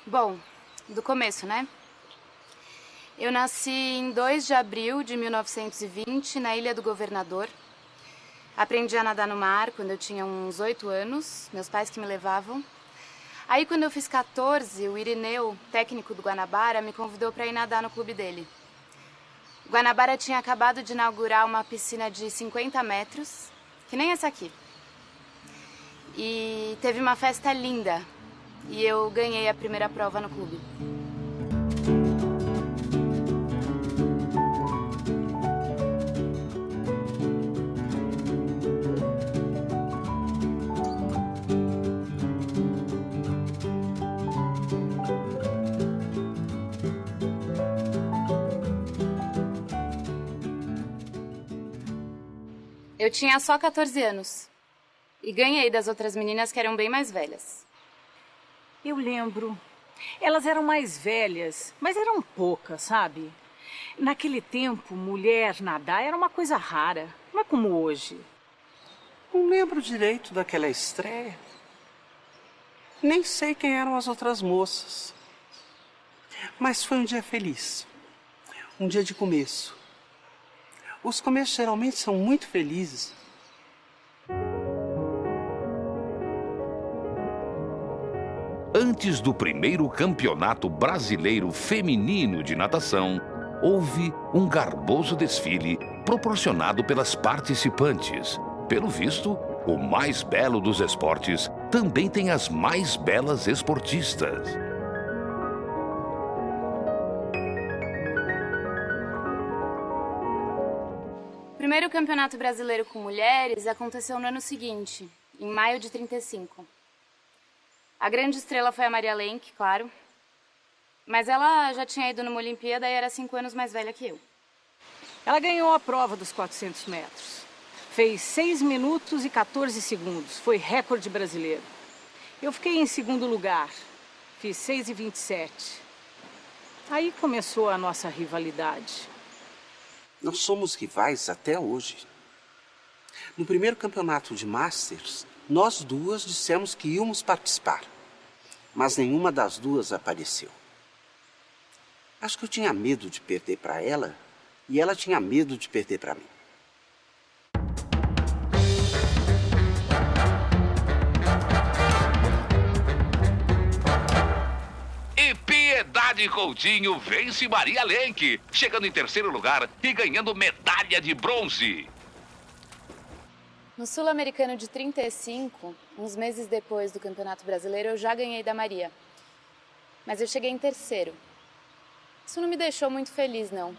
Bom, do começo, né? Eu nasci em 2 de abril de 1920, na Ilha do Governador. Aprendi a nadar no mar quando eu tinha uns 8 anos, meus pais que me levavam. Aí, quando eu fiz 14, o Irineu, técnico do Guanabara, me convidou para ir nadar no clube dele. O Guanabara tinha acabado de inaugurar uma piscina de 50 metros, que nem essa aqui. E teve uma festa linda, e eu ganhei a primeira prova no clube. Eu tinha só 14 anos e ganhei das outras meninas que eram bem mais velhas. Eu lembro. Elas eram mais velhas, mas eram poucas, sabe? Naquele tempo, mulher nadar era uma coisa rara, não é como hoje. Não lembro direito daquela estreia. Nem sei quem eram as outras moças. Mas foi um dia feliz. Um dia de começo. Os começos geralmente são muito felizes. Antes do primeiro campeonato brasileiro feminino de natação, houve um garboso desfile proporcionado pelas participantes. Pelo visto, o mais belo dos esportes também tem as mais belas esportistas. O primeiro campeonato brasileiro com mulheres aconteceu no ano seguinte, em maio de 35. A grande estrela foi a Maria Lenk, claro, mas ela já tinha ido numa Olimpíada e era 5 anos mais velha que eu. Ela ganhou a prova dos 400 metros. Fez 6 minutos e 14 segundos. Foi recorde brasileiro. Eu fiquei em segundo lugar. Fiz 6:27. Aí começou a nossa rivalidade. Nós somos rivais até hoje. No primeiro campeonato de Masters, nós duas dissemos que íamos participar, mas nenhuma das duas apareceu. Acho que eu tinha medo de perder para ela e ela tinha medo de perder para mim. E Piedade Coutinho vence Maria Lenk, chegando em terceiro lugar e ganhando medalha de bronze. No Sul-Americano de 35, uns meses depois do Campeonato Brasileiro, eu já ganhei da Maria. Mas eu cheguei em terceiro. Isso não me deixou muito feliz, não.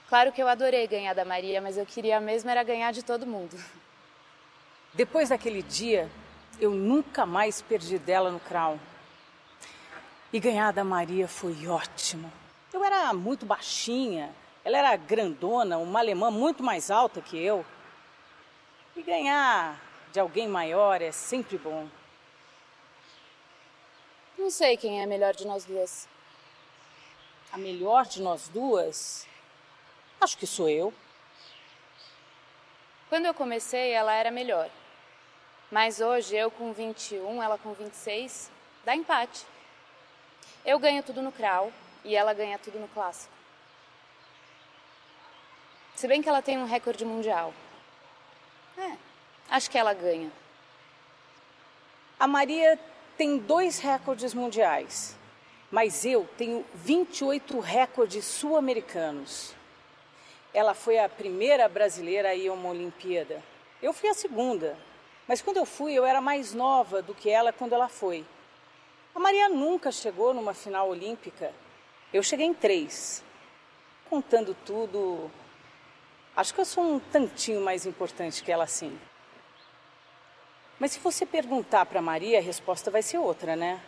Claro que eu adorei ganhar da Maria, mas eu queria mesmo era ganhar de todo mundo. Depois daquele dia, eu nunca mais perdi dela no crawl. E ganhar da Maria foi ótimo. Eu era muito baixinha, ela era grandona, uma alemã muito mais alta que eu. E ganhar de alguém maior é sempre bom. Não sei quem é a melhor de nós duas. A melhor de nós duas? Acho que sou eu. Quando eu comecei, ela era melhor. Mas hoje, eu com 21, ela com 26, dá empate. Eu ganho tudo no crawl e ela ganha tudo no clássico. Se bem que ela tem um recorde mundial. Acho que ela ganha. A Maria tem 2 recordes mundiais, mas eu tenho 28 recordes sul-americanos. Ela foi a primeira brasileira a ir a uma Olimpíada. Eu fui a segunda, mas quando eu fui eu era mais nova do que ela quando ela foi. A Maria nunca chegou numa final olímpica. Eu cheguei em 3. Contando tudo, acho que eu sou um tantinho mais importante que ela, sim. Mas se você perguntar para Maria, a resposta vai ser outra, né?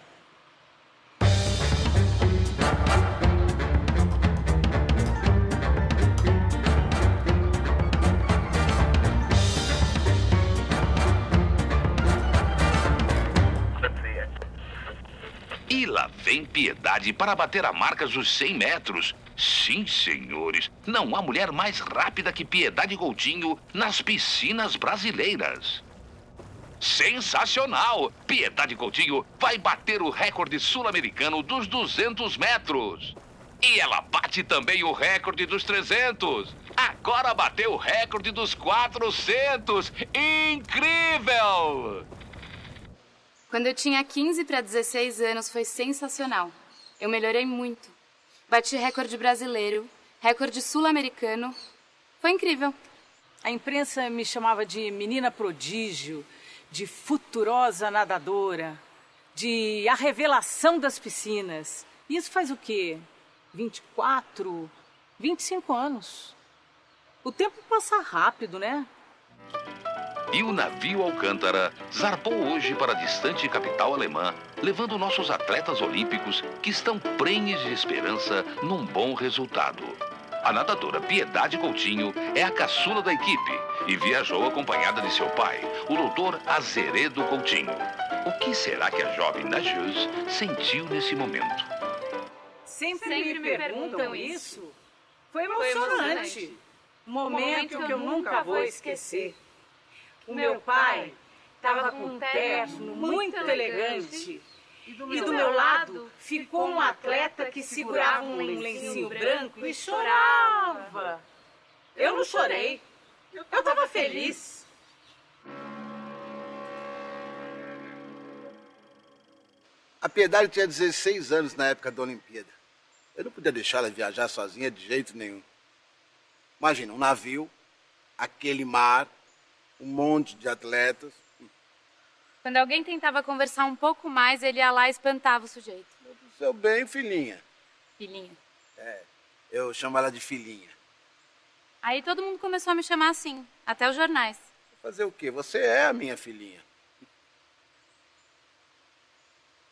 E lá vem Piedade para bater a marca dos 100 metros. Sim, senhores, não há mulher mais rápida que Piedade Coutinho nas piscinas brasileiras. Sensacional! Piedade Coutinho vai bater o recorde sul-americano dos 200 metros. E ela bate também o recorde dos 300. Agora bateu o recorde dos 400. Incrível! Quando eu tinha 15 para 16 anos, foi sensacional. Eu melhorei muito. Bati recorde brasileiro, recorde sul-americano. Foi incrível. A imprensa me chamava de menina prodígio, de futurosa nadadora, de a revelação das piscinas. Isso faz o quê? 24, 25 anos. O tempo passa rápido, né? E o navio Alcântara zarpou hoje para a distante capital alemã, levando nossos atletas olímpicos que estão prenhes de esperança num bom resultado. A nadadora Piedade Coutinho é a caçula da equipe e viajou acompanhada de seu pai, o doutor Azeredo Coutinho. O que será que a jovem nageuse sentiu nesse momento? Sempre me perguntam isso. Foi emocionante. Um momento que eu nunca vou esquecer. O meu pai estava com um terno muito elegante e do meu lado ficou um atleta que segurava um lencinho branco e chorava. Eu não chorei. Eu estava feliz. A Piedade tinha 16 anos na época da Olimpíada. Eu não podia deixar ela viajar sozinha de jeito nenhum. Imagina, um navio, aquele mar, um monte de atletas. Quando alguém tentava conversar um pouco mais, ele ia lá e espantava o sujeito. Do seu bem, filhinha. Filhinha. Eu chamo ela de filhinha. Aí todo mundo começou a me chamar assim, até os jornais. Fazer o quê? Você é a minha filhinha.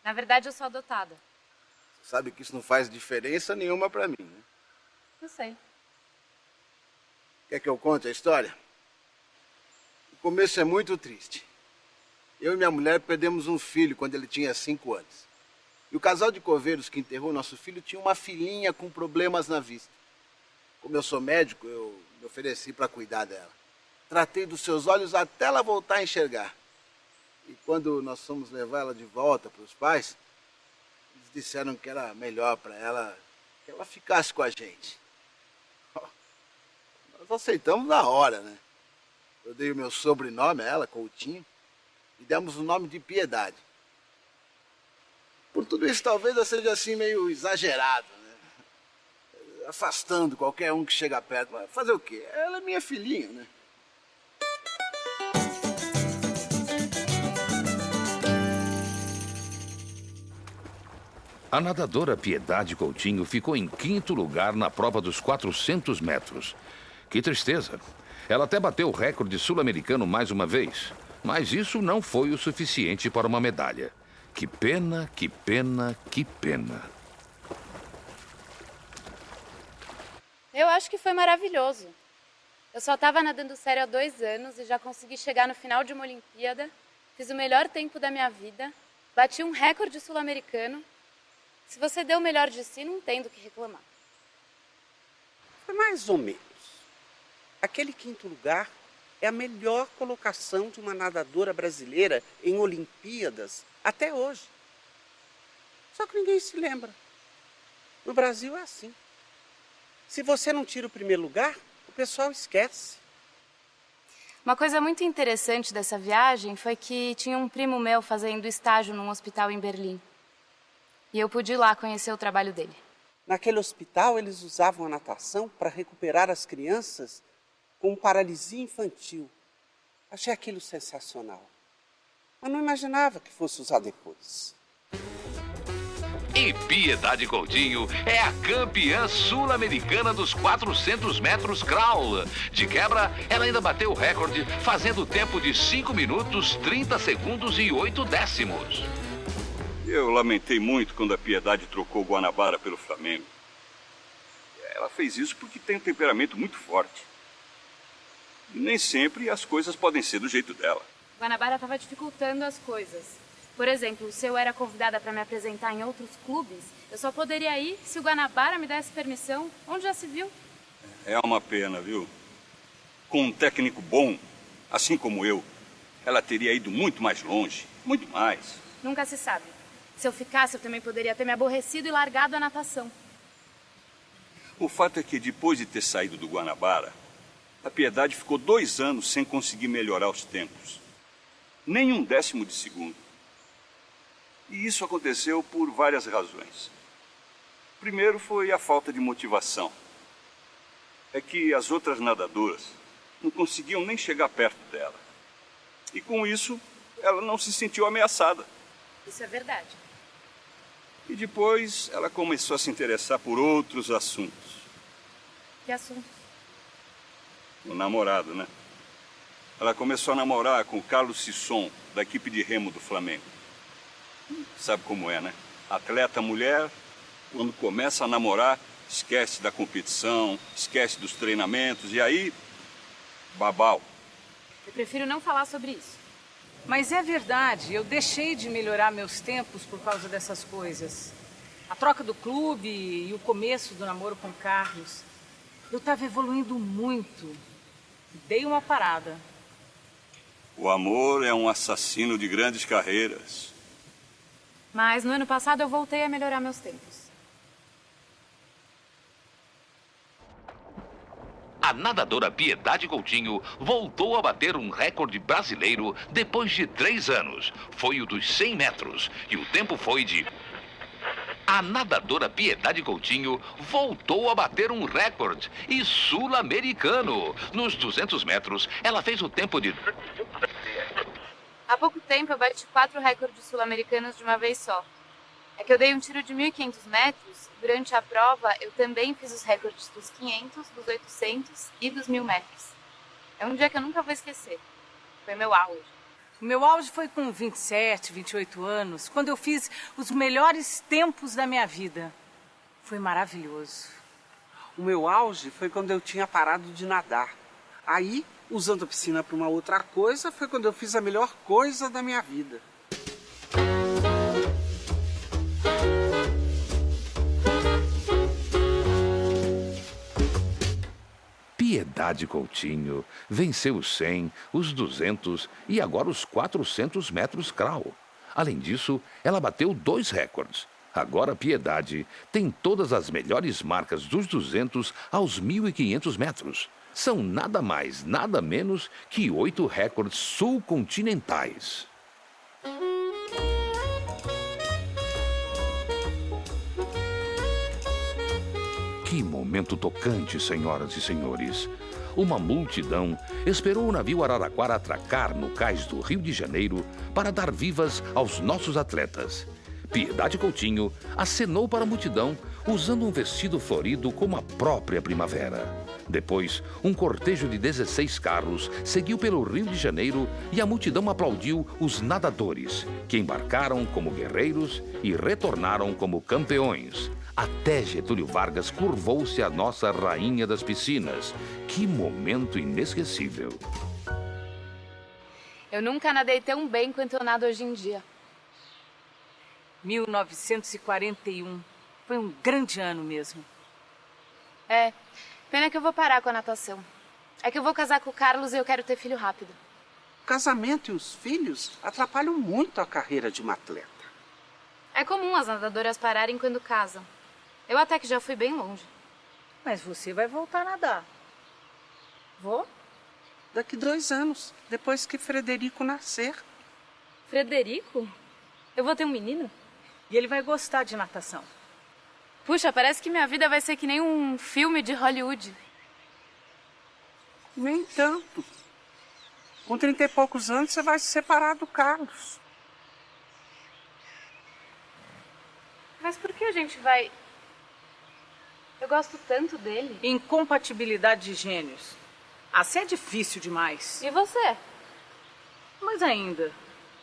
Na verdade, eu sou adotada. Você sabe que isso não faz diferença nenhuma pra mim, né? Não sei. Quer que eu conte a história? O começo é muito triste. Eu e minha mulher perdemos um filho quando ele tinha 5 anos. E o casal de coveiros que enterrou nosso filho tinha uma filhinha com problemas na vista. Como eu sou médico, eu me ofereci para cuidar dela. Tratei dos seus olhos até ela voltar a enxergar. E quando nós fomos levar ela de volta para os pais, eles disseram que era melhor para ela que ela ficasse com a gente. Nós aceitamos na hora, né? Eu dei o meu sobrenome a ela, Coutinho, e demos o nome de Piedade. Por tudo isso, talvez eu seja assim meio exagerado, né? Afastando qualquer um que chega perto. Mas fazer o quê? Ela é minha filhinha, né? A nadadora Piedade Coutinho ficou em 5º lugar na prova dos 400 metros. Que tristeza! Ela até bateu o recorde sul-americano mais uma vez, mas isso não foi o suficiente para uma medalha. Que pena, que pena, que pena. Eu acho que foi maravilhoso. Eu só estava nadando sério há 2 anos e já consegui chegar no final de uma Olimpíada. Fiz o melhor tempo da minha vida. Bati um recorde sul-americano. Se você deu o melhor de si, não tem do que reclamar. Foi mais ou menos. Aquele 5º lugar é a melhor colocação de uma nadadora brasileira em Olimpíadas até hoje. Só que ninguém se lembra. No Brasil é assim. Se você não tira o 1º lugar, o pessoal esquece. Uma coisa muito interessante dessa viagem foi que tinha um primo meu fazendo estágio num hospital em Berlim. E eu pude ir lá conhecer o trabalho dele. Naquele hospital, eles usavam a natação para recuperar as crianças com paralisia infantil. Achei aquilo sensacional. Mas não imaginava que fosse usar depois. E Piedade Coutinho é a campeã sul-americana dos 400 metros crawl. De quebra, ela ainda bateu o recorde, fazendo o tempo de 5 minutos, 30 segundos e 8 décimos. Eu lamentei muito quando a Piedade trocou o Guanabara pelo Flamengo. Ela fez isso porque tem um temperamento muito forte. E nem sempre as coisas podem ser do jeito dela. Guanabara estava dificultando as coisas. Por exemplo, se eu era convidada para me apresentar em outros clubes, eu só poderia ir se o Guanabara me desse permissão. Onde já se viu? É uma pena, viu? Com um técnico bom, assim como eu, ela teria ido muito mais longe. Muito mais. Nunca se sabe. Se eu ficasse, eu também poderia ter me aborrecido e largado a natação. O fato é que depois de ter saído do Guanabara, a Piedade ficou 2 anos sem conseguir melhorar os tempos. Nem 1/10 de segundo. E isso aconteceu por várias razões. Primeiro foi a falta de motivação. É que as outras nadadoras não conseguiam nem chegar perto dela. E com isso, ela não se sentiu ameaçada. Isso é verdade. E depois ela começou a se interessar por outros assuntos. Que assunto? O namorado, né? Ela começou a namorar com o Carlos Sisson, da equipe de remo do Flamengo. Sabe como é, né? Atleta mulher, quando começa a namorar, esquece da competição, esquece dos treinamentos e aí, babau. Eu prefiro não falar sobre isso. Mas é verdade, eu deixei de melhorar meus tempos por causa dessas coisas. A troca do clube e o começo do namoro com o Carlos. Eu estava evoluindo muito. Dei uma parada. O amor é um assassino de grandes carreiras. Mas no ano passado eu voltei a melhorar meus tempos. A nadadora Piedade Coutinho voltou a bater um recorde brasileiro depois de 3 anos. Foi o dos 100 metros e o tempo foi de... A nadadora Piedade Coutinho voltou a bater um recorde e sul-americano. Nos 200 metros, ela fez o tempo de... Há pouco tempo eu bati 4 recordes sul-americanos de uma vez só. É que eu dei um tiro de 1.500 metros. Durante a prova, eu também fiz os recordes dos 500, dos 800 e dos 1.000 metros. É um dia que eu nunca vou esquecer. Foi meu auge. O meu auge foi com 27, 28 anos, quando eu fiz os melhores tempos da minha vida. Foi maravilhoso. O meu auge foi quando eu tinha parado de nadar. Aí, usando a piscina para uma outra coisa, foi quando eu fiz a melhor coisa da minha vida. Piedade Coutinho venceu os 100, os 200 e agora os 400 metros crawl. Além disso, ela bateu 2 recordes. Agora Piedade tem todas as melhores marcas dos 200 aos 1.500 metros. São nada mais, nada menos que 8 recordes sul-continentais. Que momento tocante, senhoras e senhores. Uma multidão esperou o navio Araraquara atracar no cais do Rio de Janeiro para dar vivas aos nossos atletas. Piedade Coutinho acenou para a multidão usando um vestido florido como a própria primavera. Depois, um cortejo de 16 carros seguiu pelo Rio de Janeiro e a multidão aplaudiu os nadadores, que embarcaram como guerreiros e retornaram como campeões. Até Getúlio Vargas curvou-se à nossa rainha das piscinas. Que momento inesquecível. Eu nunca nadei tão bem quanto eu nado hoje em dia. 1941. Foi um grande ano mesmo. É, pena que eu vou parar com a natação. É que eu vou casar com o Carlos e eu quero ter filho rápido. O casamento e os filhos atrapalham muito a carreira de uma atleta. É comum as nadadoras pararem quando casam. Eu até que já fui bem longe. Mas você vai voltar a nadar. Vou? Daqui 2 anos, depois que Frederico nascer. Frederico? Eu vou ter um menino? E ele vai gostar de natação. Puxa, parece que minha vida vai ser que nem um filme de Hollywood. Nem tanto. Com 30 e poucos anos, você vai se separar do Carlos. Mas por que a gente vai... Eu gosto tanto dele. Incompatibilidade de gênios. Assim é difícil demais. E você? Mas ainda.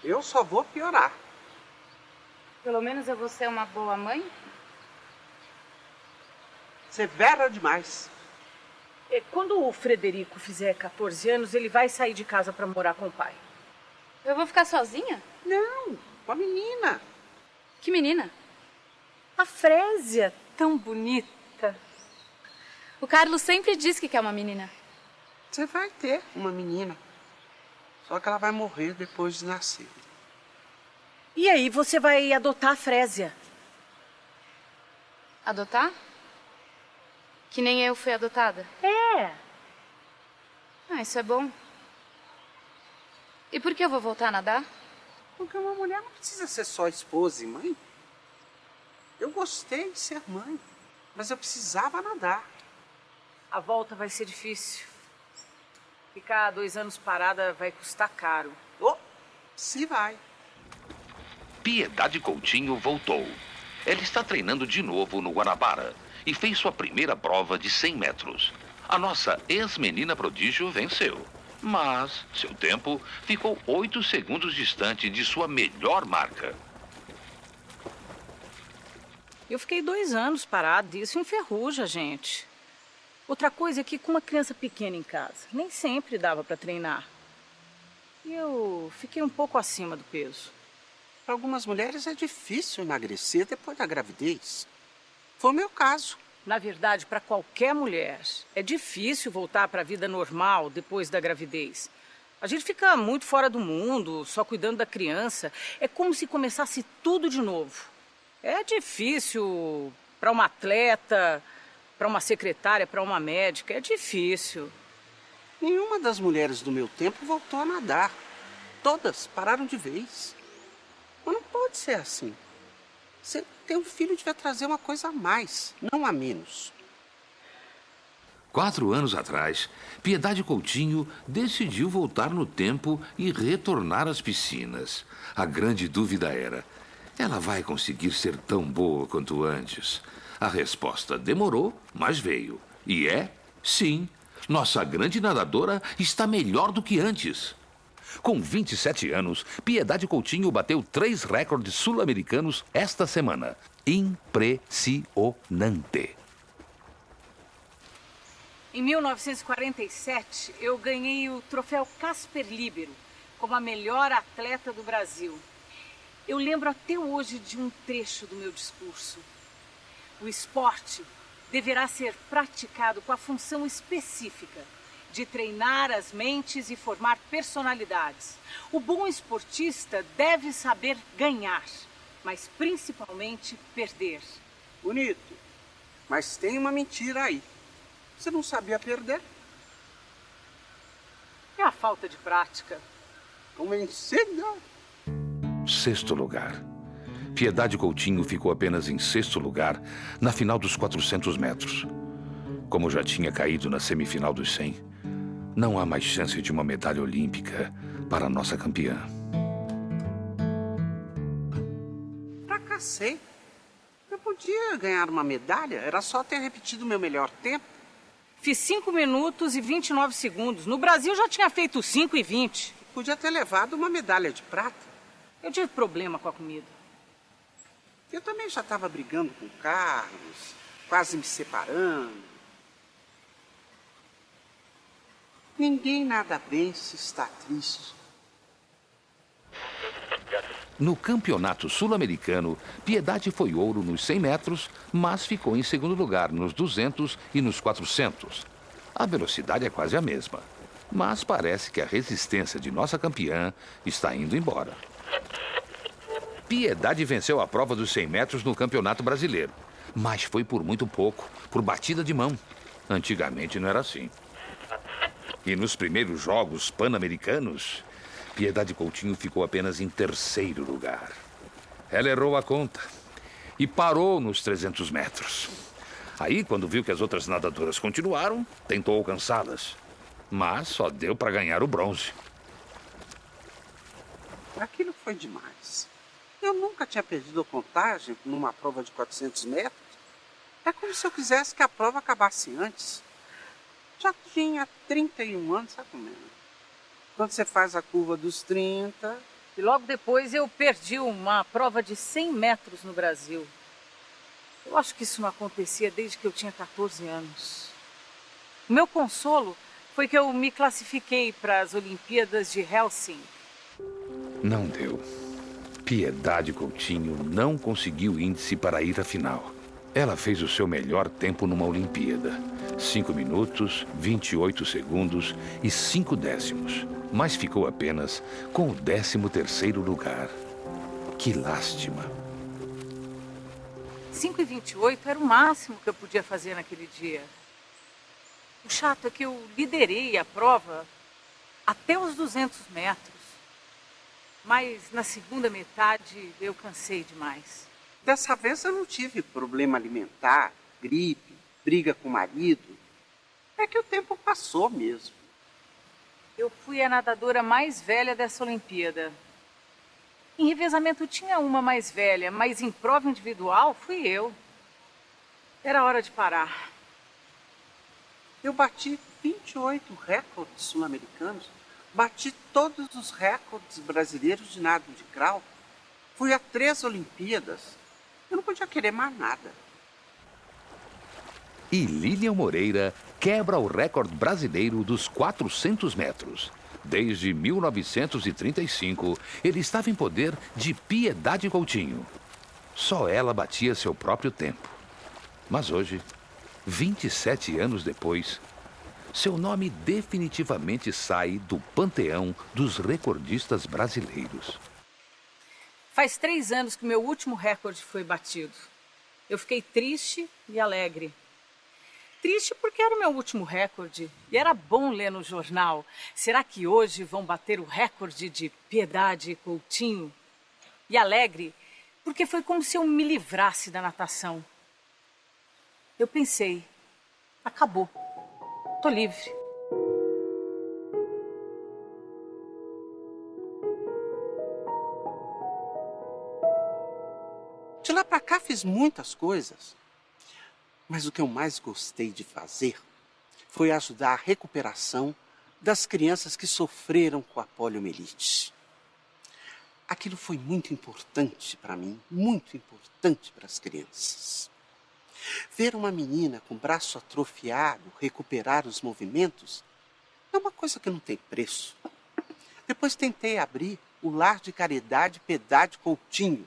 Eu só vou piorar. Pelo menos eu vou ser uma boa mãe? Severa demais. Quando o Frederico fizer 14 anos, ele vai sair de casa para morar com o pai. Eu vou ficar sozinha? Não, com a menina. Que menina? A Frésia, tão bonita. O Carlos sempre diz que quer uma menina. Você vai ter uma menina. Só que ela vai morrer depois de nascer. E aí você vai adotar a Frésia. Adotar? Que nem eu fui adotada? É. Ah, isso é bom. E por que eu vou voltar a nadar? Porque uma mulher não precisa ser só esposa e mãe. Eu gostei de ser mãe, mas eu precisava nadar. A volta vai ser difícil. Ficar 2 anos parada vai custar caro. Oh, se vai. Piedade Coutinho voltou. Ela está treinando de novo no Guanabara e fez sua primeira prova de 100 metros. A nossa ex-menina prodígio venceu, mas seu tempo ficou 8 segundos distante de sua melhor marca. Eu fiquei 2 anos parada e isso enferruja, gente. Outra coisa é que com uma criança pequena em casa, nem sempre dava para treinar. E eu fiquei um pouco acima do peso. Para algumas mulheres é difícil emagrecer depois da gravidez. Foi o meu caso. Na verdade, para qualquer mulher, é difícil voltar para a vida normal depois da gravidez. A gente fica muito fora do mundo, só cuidando da criança. É como se começasse tudo de novo. É difícil para uma atleta, para uma secretária, para uma médica. É difícil. Nenhuma das mulheres do meu tempo voltou a nadar. Todas pararam de vez. Mas não pode ser assim. Você ter um filho devia trazer uma coisa a mais, não a menos. 4 anos atrás, Piedade Coutinho decidiu voltar no tempo e retornar às piscinas. A grande dúvida era: ela vai conseguir ser tão boa quanto antes? A resposta demorou, mas veio. E é sim. Nossa grande nadadora está melhor do que antes. Com 27 anos, Piedade Coutinho bateu 3 recordes sul-americanos esta semana. Impressionante. Em 1947, eu ganhei o troféu Casper Libero como a melhor atleta do Brasil. Eu lembro até hoje de um trecho do meu discurso. O esporte deverá ser praticado com a função específica de treinar as mentes e formar personalidades. O bom esportista deve saber ganhar, mas principalmente perder. Bonito, mas tem uma mentira aí. Você não sabia perder? É a falta de prática. Convencida. 6º lugar. Piedade Coutinho ficou apenas em 6º lugar na final dos 400 metros. Como já tinha caído na semifinal dos 100, não há mais chance de uma medalha olímpica para a nossa campeã. Fracassei. Eu podia ganhar uma medalha, era só ter repetido o meu melhor tempo. Fiz 5 minutos e 29 segundos. No Brasil já tinha feito 5 e 20. Podia ter levado uma medalha de prata. Eu tive problema com a comida. Eu também já estava brigando com o Carlos, quase me separando. Ninguém nada bem se está triste. No campeonato sul-americano, Piedade foi ouro nos 100 metros, mas ficou em 2º lugar nos 200 e nos 400. A velocidade é quase a mesma, mas parece que a resistência de nossa campeã está indo embora. Piedade venceu a prova dos 100 metros no Campeonato Brasileiro, mas foi por muito pouco, por batida de mão. Antigamente não era assim. E nos primeiros Jogos Pan-Americanos, Piedade Coutinho ficou apenas em 3º lugar. Ela errou a conta e parou nos 300 metros. Aí, quando viu que as outras nadadoras continuaram, tentou alcançá-las, mas só deu para ganhar o bronze. Aquilo foi demais. Eu nunca tinha perdido a contagem numa prova de 400 metros. É como se eu quisesse que a prova acabasse antes. Já tinha 31 anos, sabe como é? Quando você faz a curva dos 30... E logo depois eu perdi uma prova de 100 metros no Brasil. Eu acho que isso não acontecia desde que eu tinha 14 anos. O meu consolo foi que eu me classifiquei para as Olimpíadas de Helsinki. Não deu. Piedade Coutinho não conseguiu índice para ir à final. Ela fez o seu melhor tempo numa Olimpíada. 5 minutos, 28 segundos e 5 décimos. mas ficou apenas com o 13º lugar. Que lástima. 5:28 era o máximo que eu podia fazer naquele dia. O chato é que eu liderei a prova até os 200 metros. Mas na segunda metade eu cansei demais. Dessa vez eu não tive problema alimentar, gripe, briga com o marido. É que o tempo passou mesmo. Eu fui a nadadora mais velha dessa Olimpíada. Em revezamento tinha uma mais velha, mas em prova individual fui eu. Era hora de parar. Eu bati 28 recordes sul-americanos. Bati todos os recordes brasileiros de nado de crawl. Fui a 3 Olimpíadas. Eu não podia querer mais nada. E Lilian Moreira quebra o recorde brasileiro dos 400 metros. Desde 1935, ele estava em poder de Piedade Coutinho. Só ela batia seu próprio tempo. Mas hoje, 27 anos depois, seu nome definitivamente sai do panteão dos recordistas brasileiros. Faz 3 anos que meu último recorde foi batido. Eu fiquei triste e alegre. Triste porque era o meu último recorde e era bom ler no jornal. Será que hoje vão bater o recorde de Piedade Coutinho? E alegre porque foi como se eu me livrasse da natação. Eu pensei, acabou, tô livre. De lá pra cá fiz muitas coisas. Mas o que eu mais gostei de fazer foi ajudar a recuperação das crianças que sofreram com a poliomielite. Aquilo foi muito importante para mim, muito importante para as crianças. Ver uma menina com o braço atrofiado recuperar os movimentos é uma coisa que não tem preço. Depois tentei abrir o Lar de Caridade Piedade Coutinho.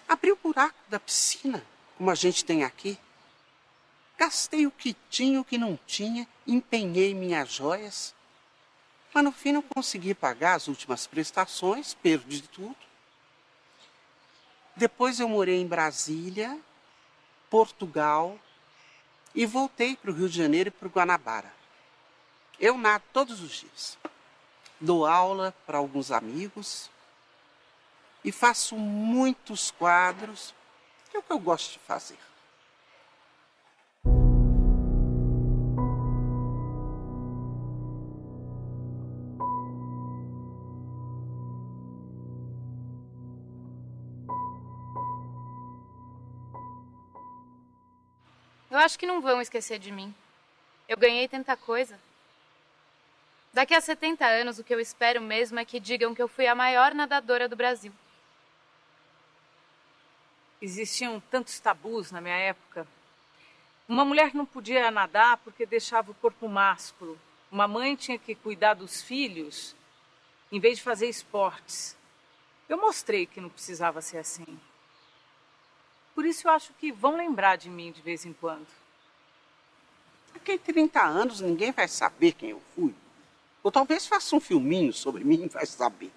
Abri o buraco da piscina, como a gente tem aqui. Gastei o que tinha, o que não tinha, empenhei minhas joias. Mas no fim não consegui pagar as últimas prestações, perdi tudo. Depois eu morei em Brasília, Portugal e voltei para o Rio de Janeiro e para o Guanabara. Eu nado todos os dias. Dou aula para alguns amigos e faço muitos quadros, que é o que eu gosto de fazer. Eu acho que não vão esquecer de mim. Eu ganhei tanta coisa. Daqui a 70 anos, o que eu espero mesmo é que digam que eu fui a maior nadadora do Brasil. Existiam tantos tabus na minha época. Uma mulher não podia nadar porque deixava o corpo másculo. Uma mãe tinha que cuidar dos filhos em vez de fazer esportes. Eu mostrei que não precisava ser assim. Por isso eu acho que vão lembrar de mim de vez em quando. Daqui a 30 anos ninguém vai saber quem eu fui. Ou talvez faça um filminho sobre mim e vai saber.